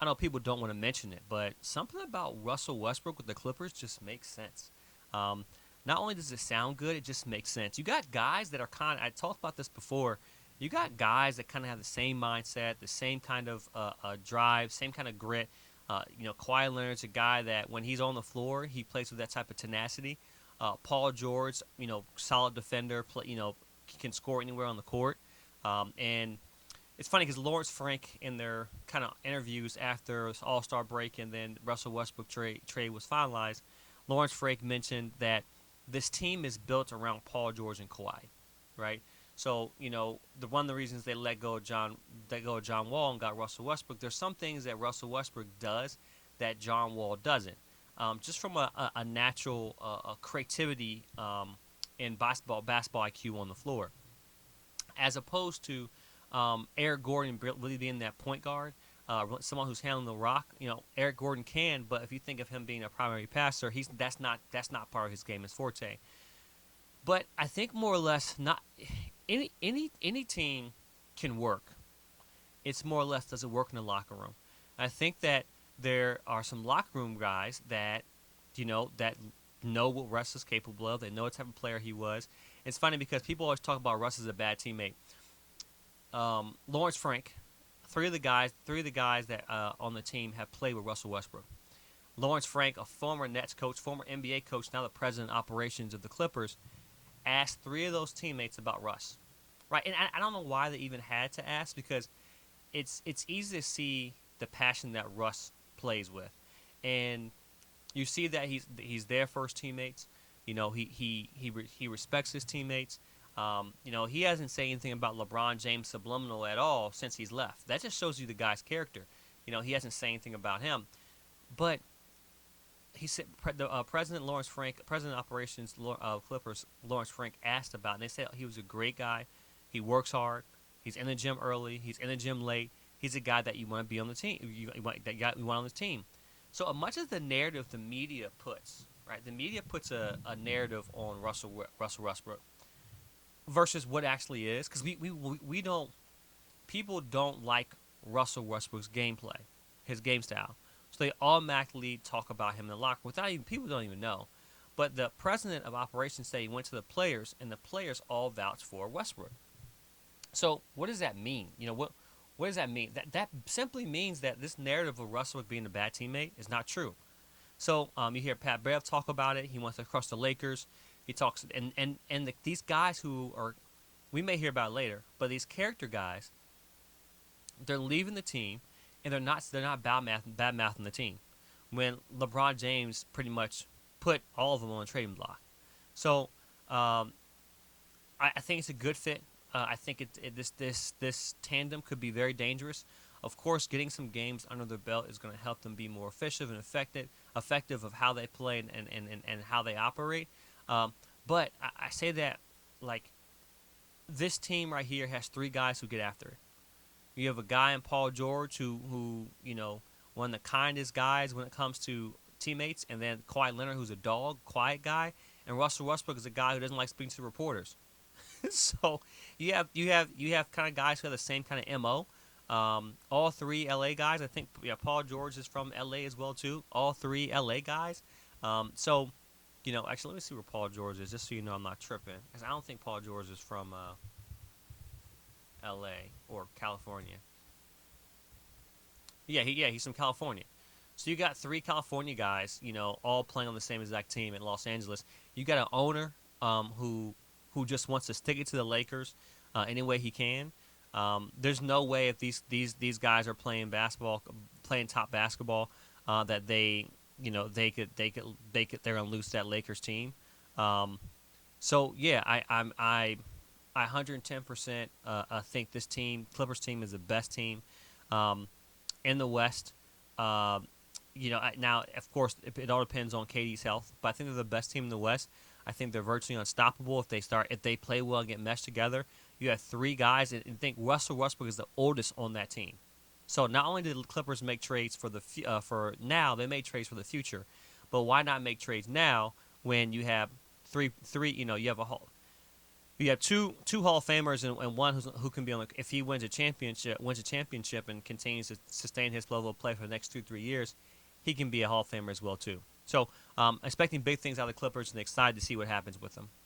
I know people don't want to mention it, but something about Russell Westbrook with the Clippers just makes sense. Um, not only does it sound good, it just makes sense. You got guys that are kind of, I talked about this before, you got guys that kind of have the same mindset, the same kind of drive, same kind of grit. Kawhi Leonard's a guy that when he's on the floor, he plays with that type of tenacity. Paul George, solid defender, can score anywhere on the court. And it's funny because Lawrence Frank, in their kind of interviews after this All Star break and then Russell Westbrook trade was finalized, Lawrence Frank mentioned that this team is built around Paul George and Kawhi, right? So one of the reasons they go of John Wall and got Russell Westbrook. There's some things that Russell Westbrook does that John Wall doesn't. Just from a natural creativity and basketball IQ on the floor, as opposed to Eric Gordon really being that point guard, someone who's handling the rock. Eric Gordon can, but if you think of him being a primary passer, that's not part of his game, his forte. But I think more or less, not any team can work. It's more or less, does it work in the locker room? I think that there are some locker room guys that that know what Russ is capable of. They know what type of player he was. It's funny because people always talk about Russ as a bad teammate. Lawrence Frank, three of the guys that on the team have played with Russell Westbrook. Lawrence Frank, a former Nets coach, former NBA coach, now the president of operations of the Clippers, asked three of those teammates about Russ. Right, and I don't know why they even had to ask, because it's easy to see the passion that Russ plays with, and you see that he's there for his teammates. He respects his teammates. He hasn't said anything about LeBron James subliminal at all since he's left. That just shows you the guy's character. He hasn't said anything about him. But he said President Lawrence Frank, President of Operations Clippers Lawrence Frank asked about it, and they said he was a great guy. He works hard. He's in the gym early. He's in the gym late. He's a guy that you want to be on the team. You want on the team. So much of the narrative the media puts, right? The media puts a narrative on Russell Westbrook versus what actually is, because we don't, people don't like Russell Westbrook's gameplay, his game style. So they automatically talk about him in the locker room without even, people don't even know. But the president of operations said he went to the players, and the players all vouched for Westbrook. So what does that mean? What does that mean? That simply means that this narrative of Russell being a bad teammate is not true. So you hear Pat Bev talk about it. He wants to crush the Lakers. He talks, these guys who are, we may hear about it later, but these character guys, they're leaving the team, and they're not bad mouthing the team. When LeBron James pretty much put all of them on a trading block. So I think it's a good fit. I think this tandem could be very dangerous. Of course, getting some games under their belt is going to help them be more efficient and effective of how they play and how they operate. But I say that, like, this team right here has three guys who get after it. You have a guy in Paul George who one of the kindest guys when it comes to teammates, and then Kawhi Leonard, who's a dog, quiet guy, and Russell Westbrook is a guy who doesn't like speaking to reporters. So you have kind of guys who have the same kind of MO. All three LA guys. I think Paul George is from LA as well too. All three LA guys. So actually, let me see where Paul George is, just so you know I'm not tripping, because I don't think Paul George is from LA or California. He's from California. So you got three California guys, all playing on the same exact team in Los Angeles. You got an owner who just wants to stick it to the Lakers any way he can. There's no way if these guys are playing top basketball, that they're gonna lose that Lakers team. So yeah, I 110% think this Clippers team, is the best team in the West. Now, of course, it all depends on KD's health, but I think they're the best team in the West. I think they're virtually unstoppable if they play well and get meshed together. You have three guys, and think Russell Westbrook is the oldest on that team. So not only did the Clippers make trades for now, they made trades for the future, but why not make trades now when you have three? You you have two Hall of Famers and one who can be on. If he wins a championship, and continues to sustain his level of play for the next 2 3 years, he can be a Hall of Famer as well too. So expecting big things out of the Clippers, and excited to see what happens with them.